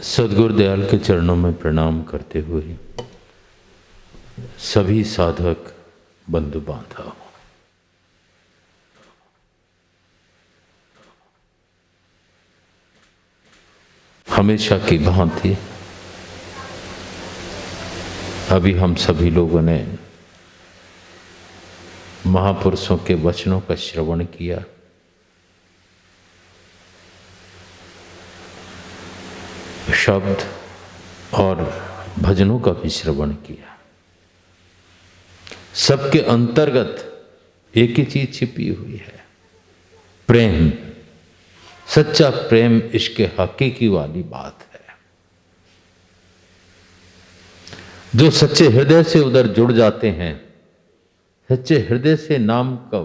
सद्गुरुदयाल के चरणों में प्रणाम करते हुए सभी साधक बंधु बांधव, हमेशा की भांति अभी हम सभी लोगों ने महापुरुषों के वचनों का श्रवण किया। शब्द और भजनों का भी श्रवण किया। सबके अंतर्गत एक ही चीज छिपी हुई है, प्रेम। सच्चा प्रेम इश्क हकीकी वाली बात है। जो सच्चे हृदय से उधर जुड़ जाते हैं, सच्चे हृदय से नाम का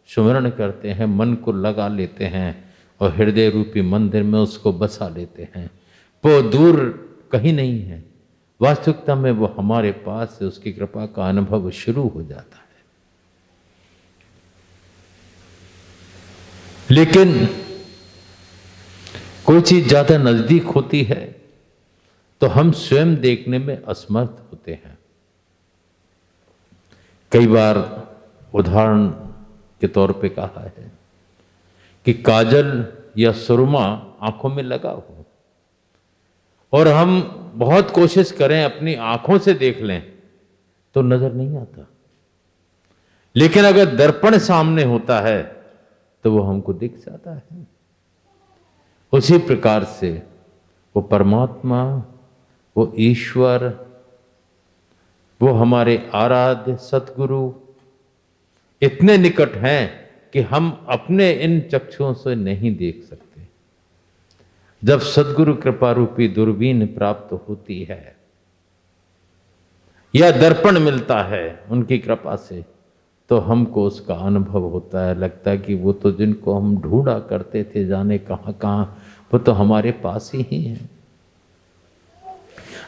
सुमिरन करते हैं, मन को लगा लेते हैं और हृदय रूपी मंदिर में उसको बसा लेते हैं, वो दूर कहीं नहीं है। वास्तविकता में वो हमारे पास से उसकी कृपा का अनुभव शुरू हो जाता है। लेकिन कोई चीज ज्यादा नजदीक होती है तो हम स्वयं देखने में असमर्थ होते हैं। कई बार उदाहरण के तौर पे कहा है कि काजल या सुरमा आंखों में लगा हो और हम बहुत कोशिश करें अपनी आंखों से देख लें तो नजर नहीं आता। लेकिन अगर दर्पण सामने होता है तो वो हमको दिख जाता है। उसी प्रकार से वो परमात्मा, वो ईश्वर, वो हमारे आराध्य सतगुरु इतने निकट हैं कि हम अपने इन चक्षुओं से नहीं देख सकते। जब सद्गुरु कृपा रूपी दूरबीन प्राप्त होती है या दर्पण मिलता है उनकी कृपा से, तो हमको उसका अनुभव होता है। लगता है कि वो तो जिनको हम ढूंढा करते थे जाने कहां कहां, वो तो हमारे पास ही है।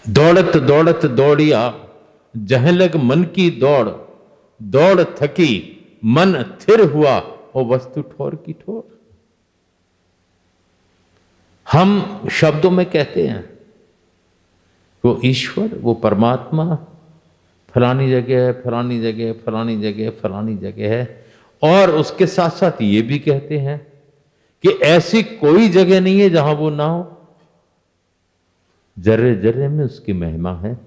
दौड़त दौड़त दौड़िया जह लग मन की दौड़, दौड़ थकी मन थिर हुआ वो वस्तु ठोर की ठोर। हम शब्दों में कहते हैं वो ईश्वर, वो परमात्मा फलानी जगह है, फलानी जगह, फलानी जगह, फलानी जगह है, और उसके साथ साथ ये भी कहते हैं कि ऐसी कोई जगह नहीं है जहां वो ना हो। जर्रे जर्रे में उसकी महिमा है।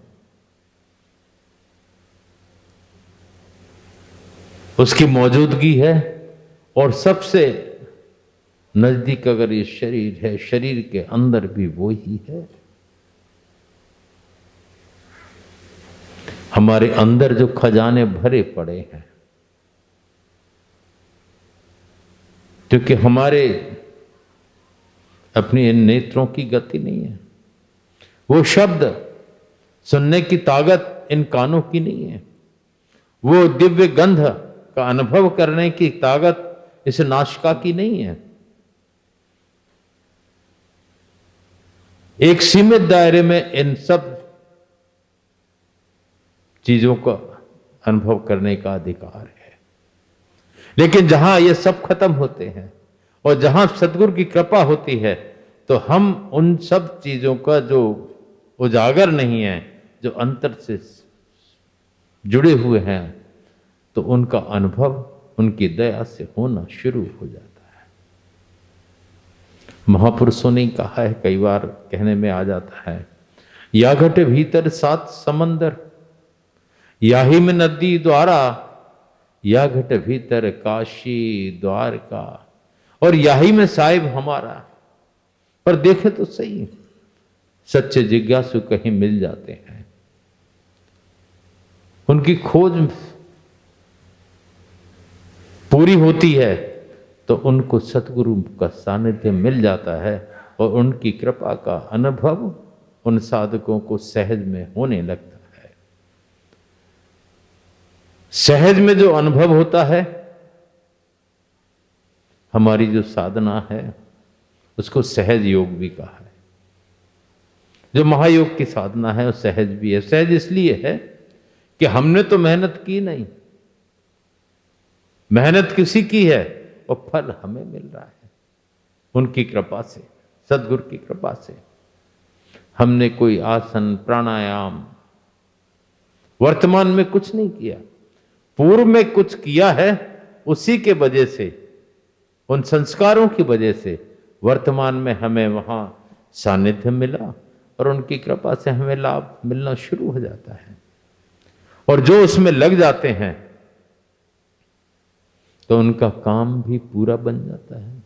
उसकी मौजूदगी है। और सबसे नजदीक अगर ये शरीर है, शरीर के अंदर भी वो ही है। हमारे अंदर जो खजाने भरे पड़े हैं, क्योंकि हमारे अपनी इन नेत्रों की गति नहीं है, वो शब्द सुनने की ताकत इन कानों की नहीं है, वो दिव्य गंध का अनुभव करने की ताकत इस नासिका की नहीं है। एक सीमित दायरे में इन सब चीजों का अनुभव करने का अधिकार है। लेकिन जहां ये सब खत्म होते हैं और जहां सद्गुरु की कृपा होती है, तो हम उन सब चीजों का जो उजागर नहीं है, जो अंतर से जुड़े हुए हैं, तो उनका अनुभव उनकी दया से होना शुरू हो जाता है। महापुरुषों ने कहा है, कई बार कहने में आ जाता है, या घट भीतर सात समंदर, या ही में नदी द्वारा, या घट भीतर काशी द्वारका, और या ही में साहिब हमारा। पर देखे तो सही, सच्चे जिज्ञासु कहीं मिल जाते हैं। उनकी खोज पूरी होती है तो उनको सतगुरु का सानिध्य मिल जाता है और उनकी कृपा का अनुभव उन साधकों को सहज में होने लगता है। सहज में जो अनुभव होता है, हमारी जो साधना है उसको सहज योग भी कहा है। जो महायोग की साधना है वो सहज भी है। सहज इसलिए है कि हमने तो मेहनत की नहीं, मेहनत किसी की है और फल हमें मिल रहा है उनकी कृपा से, सद्गुरु की कृपा से। हमने कोई आसन प्राणायाम वर्तमान में कुछ नहीं किया, पूर्व में कुछ किया है, उसी के वजह से, उन संस्कारों की वजह से वर्तमान में हमें वहां सानिध्य मिला और उनकी कृपा से हमें लाभ मिलना शुरू हो जाता है। और जो उसमें लग जाते हैं तो उनका काम भी पूरा बन जाता है।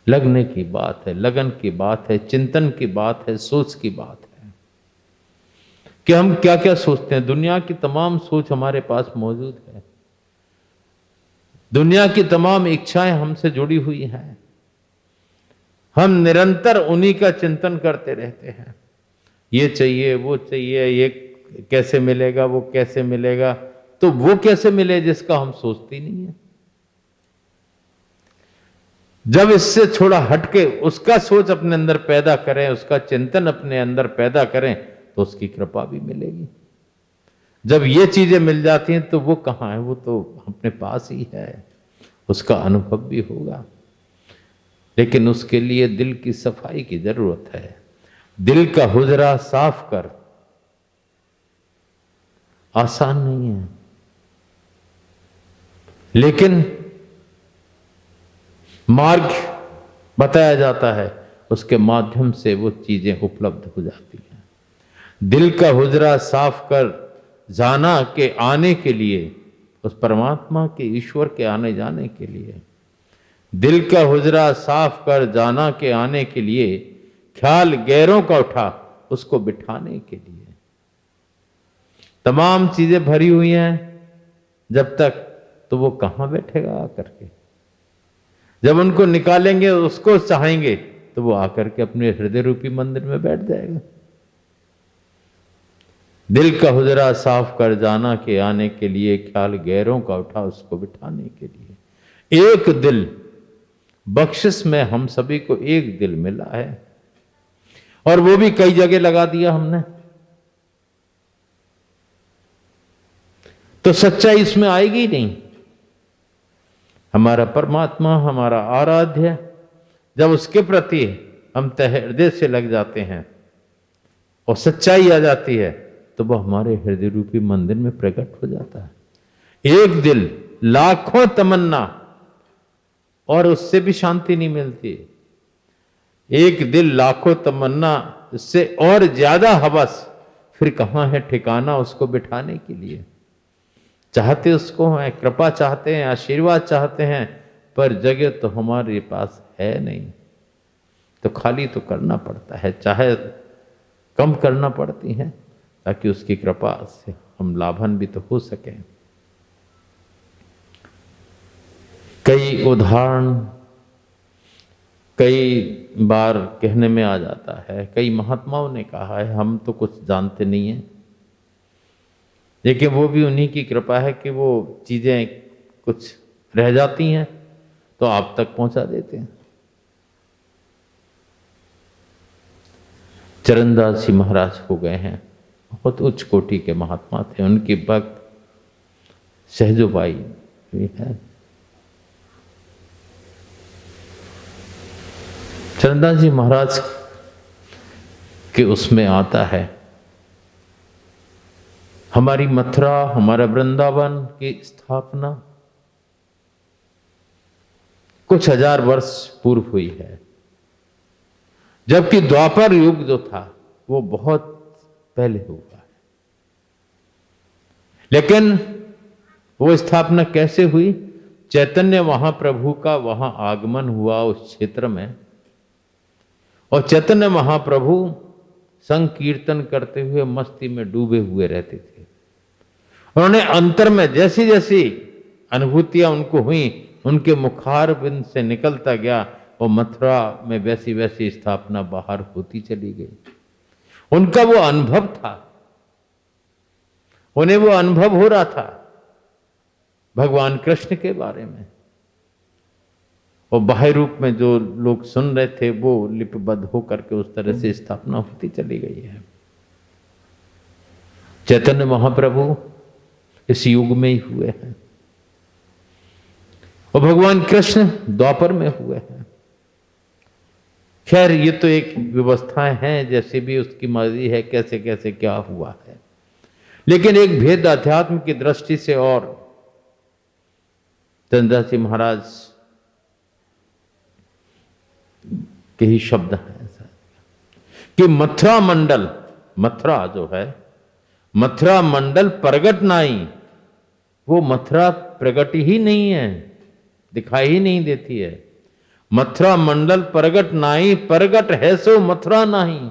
लगने की बात है, लगन की बात है, चिंतन की बात है, सोच की बात है कि हम क्या क्या सोचते हैं। दुनिया की तमाम सोच हमारे पास मौजूद है, दुनिया की तमाम इच्छाएं हमसे जुड़ी हुई हैं, हम निरंतर उन्हीं का चिंतन करते रहते हैं। ये चाहिए, वो चाहिए, ये कैसे मिलेगा, वो कैसे मिलेगा, तो वो कैसे मिले जिसका हम सोचते नहीं है। जब इससे थोड़ा हटके उसका सोच अपने अंदर पैदा करें, उसका चिंतन अपने अंदर पैदा करें, तो उसकी कृपा भी मिलेगी। जब ये चीजें मिल जाती हैं तो वो कहां है, वो तो अपने पास ही है, उसका अनुभव भी होगा। लेकिन उसके लिए दिल की सफाई की जरूरत है। दिल का हुजरा साफ कर आसान नहीं है, लेकिन मार्ग बताया जाता है, उसके माध्यम से वो चीजें उपलब्ध हो जाती हैं। दिल का हुजरा साफ कर जाना के आने के लिए, उस परमात्मा के, ईश्वर के आने जाने के लिए, दिल का हुजरा साफ कर जाना के आने के लिए, ख्याल गैरों का उठा उसको बिठाने के लिए। तमाम चीजें भरी हुई हैं जब तक, तो वो कहां बैठेगा आकर के। जब उनको निकालेंगे, उसको चाहेंगे, तो वो आकर के अपने हृदय रूपी मंदिर में बैठ जाएगा। दिल का हुजरा साफ कर जाना के आने के लिए, ख्याल गैरों का उठा उसको बिठाने के लिए। एक दिल, बख्शिश में हम सभी को एक दिल मिला है, और वो भी कई जगह लगा दिया हमने, तो सच्चाई इसमें आएगी नहीं। हमारा परमात्मा, हमारा आराध्य, जब उसके प्रति हम तहे हृदय से लग जाते हैं और सच्चाई आ जाती है, तो वह हमारे हृदय रूपी मंदिर में प्रकट हो जाता है। एक दिल लाखों तमन्ना, और उससे भी शांति नहीं मिलती। एक दिल लाखों तमन्ना, इससे और ज्यादा हवस, फिर कहां है ठिकाना उसको बिठाने के लिए। चाहते उसको हैं, कृपा चाहते हैं, आशीर्वाद चाहते हैं, पर जगह तो हमारे पास है नहीं, तो खाली तो करना पड़ता है, चाहे कम करना पड़ती है, ताकि उसकी कृपा से हम लाभान्वित तो हो सकें। कई उदाहरण कई बार कहने में आ जाता है, कई महात्माओं ने कहा है, हम तो कुछ जानते नहीं हैं, लेकिन वो भी उन्हीं की कृपा है कि वो चीजें कुछ रह जाती हैं तो आप तक पहुंचा देते हैं। चरणदास जी महाराज हो गए हैं, बहुत उच्च कोटि के महात्मा थे। उनकी भक्त सहजोबाई भी है। चरणदास जी महाराज के उसमें आता है, हमारी मथुरा, हमारा वृंदावन की स्थापना कुछ हजार वर्ष पूर्व हुई है, जबकि द्वापर युग जो था वो बहुत पहले हुआ है। लेकिन वो स्थापना कैसे हुई? चैतन्य महाप्रभु का वहां आगमन हुआ उस क्षेत्र में, और चैतन्य महाप्रभु संकीर्तन करते हुए मस्ती में डूबे हुए रहते थे। उन्होंने अंतर में जैसी जैसी अनुभूतियां उनको हुई, उनके मुखारबिंद से निकलता गया, और मथुरा में वैसी वैसी स्थापना बाहर होती चली गई। उनका वो अनुभव था, उन्हें वो अनुभव हो रहा था भगवान कृष्ण के बारे में, और बाह्य रूप में जो लोग सुन रहे थे वो लिपिबद्ध होकर के उस तरह से स्थापना होती चली गई है। चैतन्य महाप्रभु इस युग में ही हुए हैं, और भगवान कृष्ण द्वापर में हुए हैं। खैर ये तो एक व्यवस्थाएं हैं, जैसे भी उसकी मर्जी है, कैसे कैसे क्या हुआ है। लेकिन एक भेद अध्यात्म की दृष्टि से और चंद्रदास जी महाराज के ही शब्द हैं कि मथुरा मंडल, मथुरा जो है, मथुरा मंडल प्रगट नाई, वो मथुरा प्रगट ही नहीं है, दिखाई ही नहीं देती है। मथुरा मंडल प्रगट नाई, प्रगट है सो मथुरा नहीं।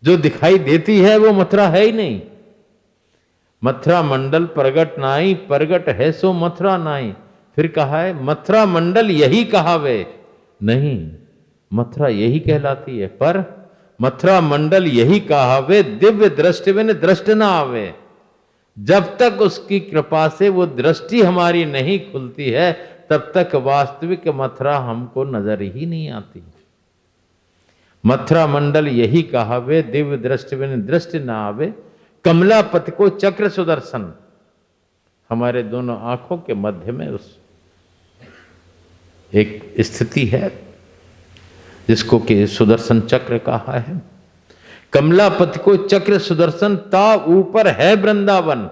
जो दिखाई देती है वो मथुरा है ही नहीं। मथुरा मंडल प्रगट नाई, प्रगट है सो मथुरा नाई। फिर कहा है मथुरा मंडल यही कहावे, नहीं, मथुरा यही कहलाती है, पर मथुरा मंडल यही कहावे, दिव्य दृष्टि बिन दृष्टि ना आवे। जब तक उसकी कृपा से वो दृष्टि हमारी नहीं खुलती है, तब तक वास्तविक मथुरा हमको नजर ही नहीं आती। मथुरा मंडल यही कहावे, दिव्य दृष्टि बिन दृष्टि ना आवे। कमलापति को चक्र सुदर्शन, हमारे दोनों आंखों के मध्य में उस एक स्थिति है जिसको कि सुदर्शन चक्र कहा है। कमलापति को चक्र सुदर्शन, ता ऊपर है वृंदावन,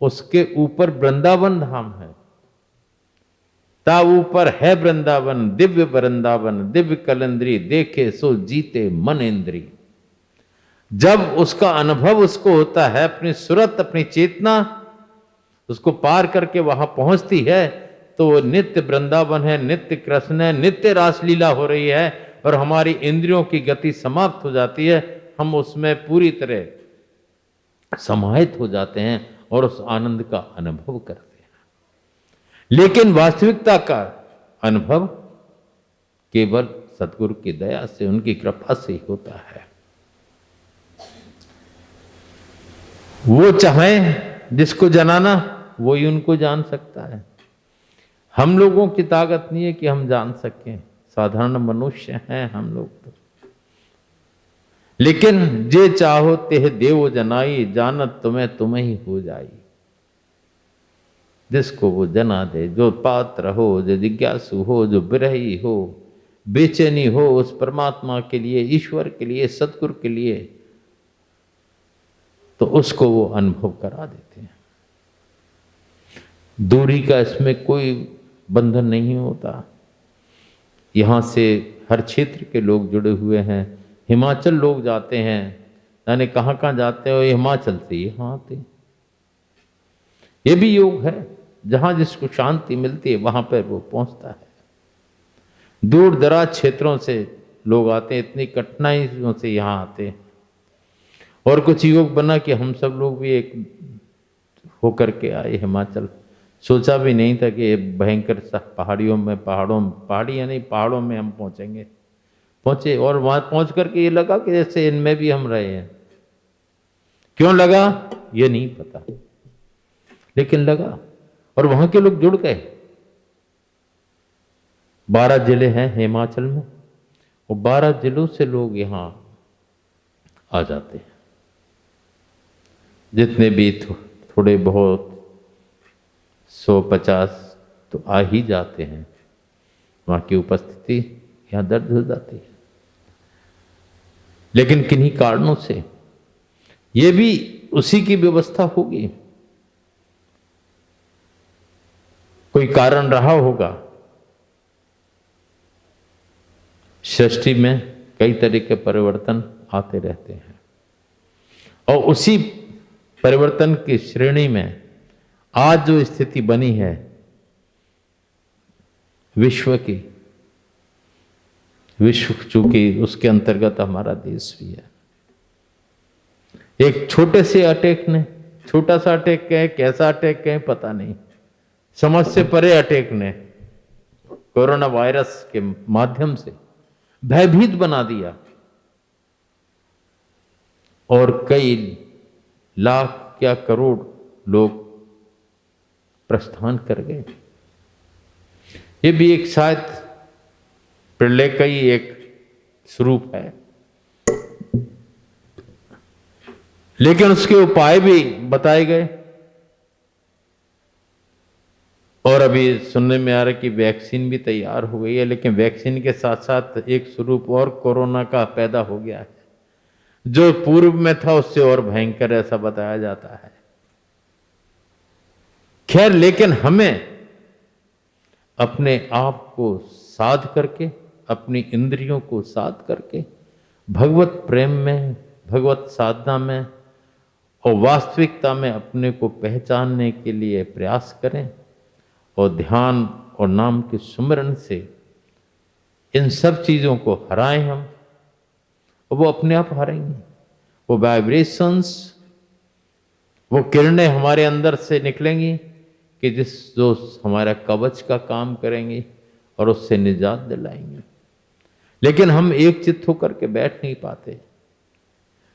उसके ऊपर वृंदावन धाम है। ता ऊपर है वृंदावन, दिव्य वृंदावन, दिव्य कलंद्री, देखे सो जीते मन इंद्री। जब उसका अनुभव उसको होता है, अपनी सुरत, अपनी चेतना उसको पार करके वहां पहुंचती है, तो वो नित्य वृंदावन है, नित्य कृष्ण है, नित्य रासलीला हो रही है, और हमारी इंद्रियों की गति समाप्त हो जाती है। हम उसमें पूरी तरह समाहित हो जाते हैं और उस आनंद का अनुभव करते हैं। लेकिन वास्तविकता का अनुभव केवल सतगुरु की दया से, उनकी कृपा से ही होता है। वो चाहे जिसको जनाना, वो ही उनको जान सकता है। हम लोगों की ताकत नहीं है कि हम जान सकें, साधारण मनुष्य हैं हम लोग तो। लेकिन जे चाहो तेह देव जनाई, जानत तुम्हें तुम्हें ही हो जाई। जिसको वो जना दे, जो पात्र हो, जो जिज्ञासु हो, जो विरही हो, बेचैनी हो उस परमात्मा के लिए, ईश्वर के लिए, सतगुरु के लिए, तो उसको वो अनुभव करा देते हैं। दूरी का इसमें कोई बंधन नहीं होता। यहाँ से हर क्षेत्र के लोग जुड़े हुए हैं। हिमाचल लोग जाते हैं, यानी कहाँ कहाँ जाते हो, हिमाचल से यहाँ आते। ये भी योग है, जहाँ जिसको शांति मिलती है वहाँ पर वो पहुँचता है। दूर दराज क्षेत्रों से लोग आते हैं, इतनी कठिनाइयों से यहाँ आते हैं। और कुछ योग बना कि हम सब लोग भी एक होकर के आए हिमाचल। सोचा भी नहीं था कि भयंकर पहाड़ियों में हम पहुंचे। और वहां पहुंच करके ये लगा कि जैसे इनमें भी हम रहे हैं। क्यों लगा ये नहीं पता, लेकिन लगा। और वहां के लोग जुड़ गए। 12 जिले हैं हिमाचल में, और 12 जिलों से लोग यहां आ जाते हैं। जितने भी थोड़े बहुत 150 तो आ ही जाते हैं। वहां की उपस्थिति यहां दर्ज हो जाती है। लेकिन किन्हीं कारणों से ये भी उसी की व्यवस्था होगी, कोई कारण रहा होगा। सृष्टि में कई तरह के परिवर्तन आते रहते हैं, और उसी परिवर्तन की श्रेणी में आज जो स्थिति बनी है विश्व की, विश्व चूंकि उसके अंतर्गत हमारा देश भी है। एक छोटे से अटैक ने, छोटा सा अटैक कहें, कैसा अटैक कहें पता नहीं, समझ से परे अटैक ने कोरोना वायरस के माध्यम से भयभीत बना दिया, और कई लाख या करोड़ लोग प्रस्थान कर गए। ये भी एक शायद प्रलय का ही एक स्वरूप है। लेकिन उसके उपाय भी बताए गए। और अभी सुनने में आ रहा है कि वैक्सीन भी तैयार हो गई है, लेकिन वैक्सीन के साथ साथ एक स्वरूप और कोरोना का पैदा हो गया है, जो पूर्व में था उससे और भयंकर ऐसा बताया जाता है। खैर, लेकिन हमें अपने आप को साध करके, अपनी इंद्रियों को साध करके भगवत प्रेम में, भगवत साधना में और वास्तविकता में अपने को पहचानने के लिए प्रयास करें और ध्यान और नाम के सुमिरन से इन सब चीजों को हराएं हम, और वो अपने आप हारेंगे। वो वाइब्रेशंस, वो किरणें हमारे अंदर से निकलेंगी कि जो हमारा कवच का काम करेंगी और उससे निजात दिलाएंगे। लेकिन हम एक चित्त होकर के बैठ नहीं पाते,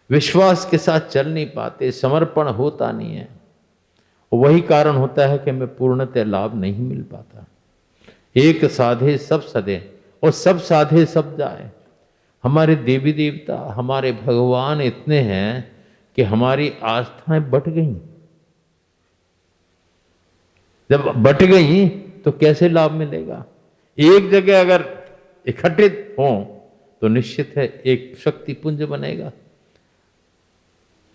विश्वास के साथ चल नहीं पाते, समर्पण होता नहीं है। वही कारण होता है कि हमें पूर्णतः लाभ नहीं मिल पाता। एक साधे सब सदे और सब साधे सब जाए। हमारे देवी देवता, हमारे भगवान इतने हैं कि हमारी आस्थाएं बट गई। जब बट गई तो कैसे लाभ मिलेगा? एक जगह अगर इकट्ठित हो तो निश्चित है एक शक्ति पुंज बनेगा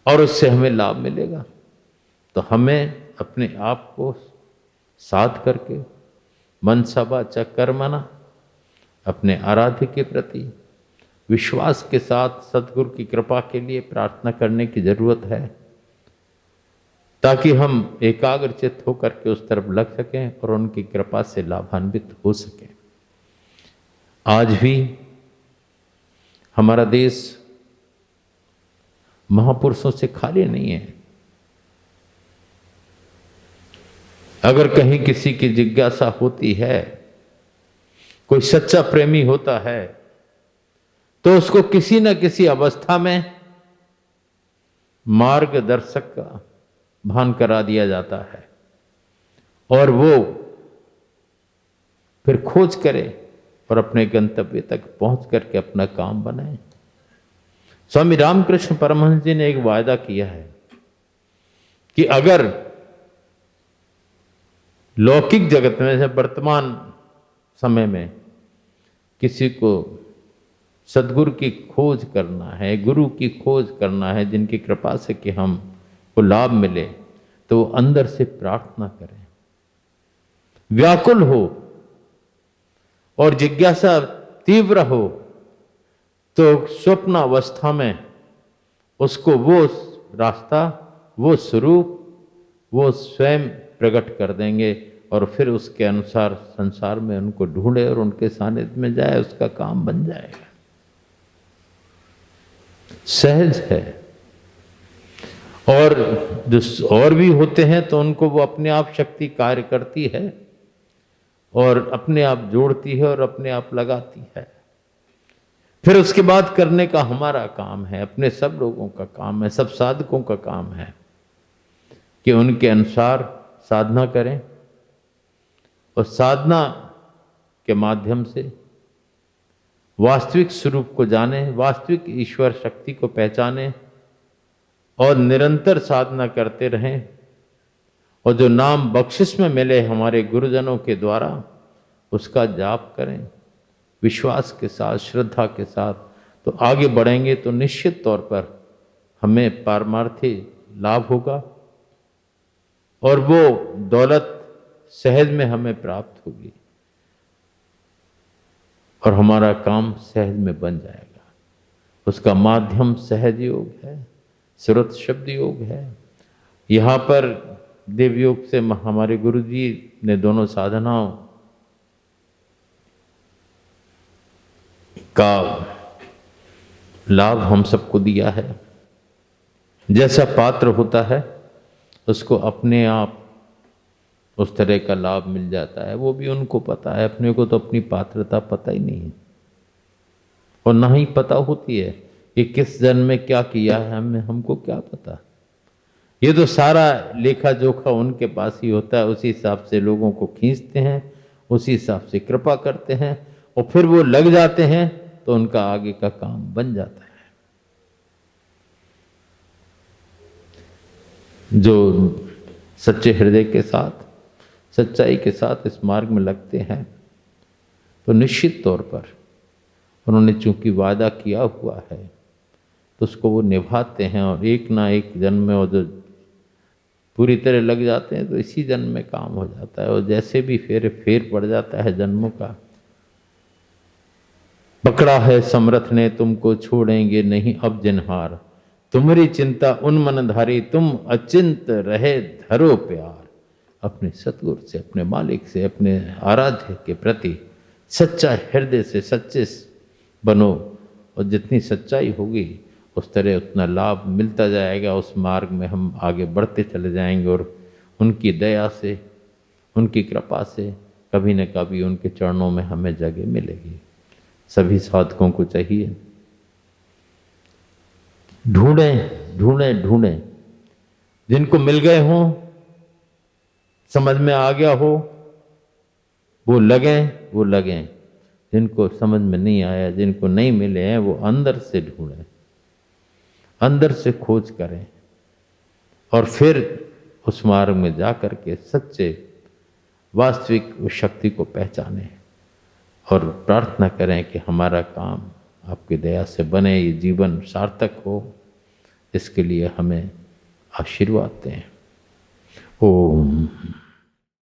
और उससे हमें लाभ मिलेगा। तो हमें अपने आप को साध करके मनसा वाचा कर्मणा अपने आराध्य के प्रति विश्वास के साथ सदगुरु की कृपा के लिए प्रार्थना करने की जरूरत है, ताकि हम एकाग्रचित्त होकर के उस तरफ लग सकें और उनकी कृपा से लाभान्वित हो सकें। आज भी हमारा देश महापुरुषों से खाली नहीं है। अगर कहीं किसी की जिज्ञासा होती है, कोई सच्चा प्रेमी होता है, तो उसको किसी न किसी अवस्था में मार्गदर्शक का भान करा दिया जाता है और वो फिर खोज करे और अपने गंतव्य तक पहुंच करके अपना काम बनाए। स्वामी रामकृष्ण परमहंस जी ने एक वायदा किया है कि अगर लौकिक जगत में से वर्तमान समय में किसी को सदगुरु की खोज करना है, गुरु की खोज करना है, जिनकी कृपा से कि हम को लाभ मिले, तो वो अंदर से प्रार्थना करें, व्याकुल हो और जिज्ञासा तीव्र हो, तो स्वप्न अवस्था में उसको वो रास्ता, वो स्वरूप, वो स्वयं प्रकट कर देंगे और फिर उसके अनुसार संसार में उनको ढूंढे और उनके सानिध्य में जाए, उसका काम बन जाएगा। सहज है। और जो और भी होते हैं तो उनको वो अपने आप शक्ति कार्य करती है और अपने आप जोड़ती है और अपने आप लगाती है। फिर उसके बाद करने का हमारा काम है, अपने सब लोगों का काम है, सब साधकों का काम है कि उनके अनुसार साधना करें और साधना के माध्यम से वास्तविक स्वरूप को जाने, वास्तविक ईश्वर शक्ति को पहचाने और निरंतर साधना करते रहें। और जो नाम बख्शिश में मिले हमारे गुरुजनों के द्वारा, उसका जाप करें विश्वास के साथ, श्रद्धा के साथ। तो आगे बढ़ेंगे तो निश्चित तौर पर हमें पारमार्थी लाभ होगा और वो दौलत सहज में हमें प्राप्त होगी और हमारा काम सहज में बन जाएगा। उसका माध्यम सहज योग है, सुरत शब्द योग है। यहाँ पर देव योग से हमारे गुरु जी ने दोनों साधनाओं का लाभ हम सबको दिया है। जैसा पात्र होता है उसको अपने आप उस तरह का लाभ मिल जाता है, वो भी उनको पता है। अपने को तो अपनी पात्रता पता ही नहीं है और ना ही पता होती है कि किस जन्म में क्या किया है, हमको क्या पता। ये तो सारा लेखा जोखा उनके पास ही होता है। उसी हिसाब से लोगों को खींचते हैं, उसी हिसाब से कृपा करते हैं और फिर वो लग जाते हैं तो उनका आगे का काम बन जाता है। जो सच्चे हृदय के साथ, सच्चाई के साथ इस मार्ग में लगते हैं तो निश्चित तौर पर उन्होंने चूंकि वादा किया हुआ है तो उसको वो निभाते हैं, और एक ना एक जन्म में, और जो पूरी तरह लग जाते हैं तो इसी जन्म में काम हो जाता है। और जैसे भी फेर पड़ जाता है जन्मों का, पकड़ा है समरथ ने तुमको छोड़ेंगे नहीं अब जिनहार, तुम्हारी चिंता उन मनधारी तुम अचिंत रहे धरो प्यार। अपने सतगुरु से, अपने मालिक से, अपने आराध्य के प्रति सच्चा हृदय से सच्चे बनो, और जितनी सच्चाई होगी उस तरह उतना लाभ मिलता जाएगा। उस मार्ग में हम आगे बढ़ते चले जाएंगे और उनकी दया से, उनकी कृपा से कभी न कभी उनके चरणों में हमें जगह मिलेगी। सभी साधकों को चाहिए ढूंढें ढूंढें ढूंढें, जिनको मिल गए हों, समझ में आ गया हो, वो लगें। जिनको समझ में नहीं आया, जिनको नहीं मिले हैं, वो अंदर से ढूंढें, अंदर से खोज करें, और फिर उस मार्ग में जा कर के सच्चे वास्तविक उस शक्ति को पहचानें और प्रार्थना करें कि हमारा काम आपकी दया से बने, ये जीवन सार्थक हो। इसके लिए हमें आशीर्वाद दें। ओम।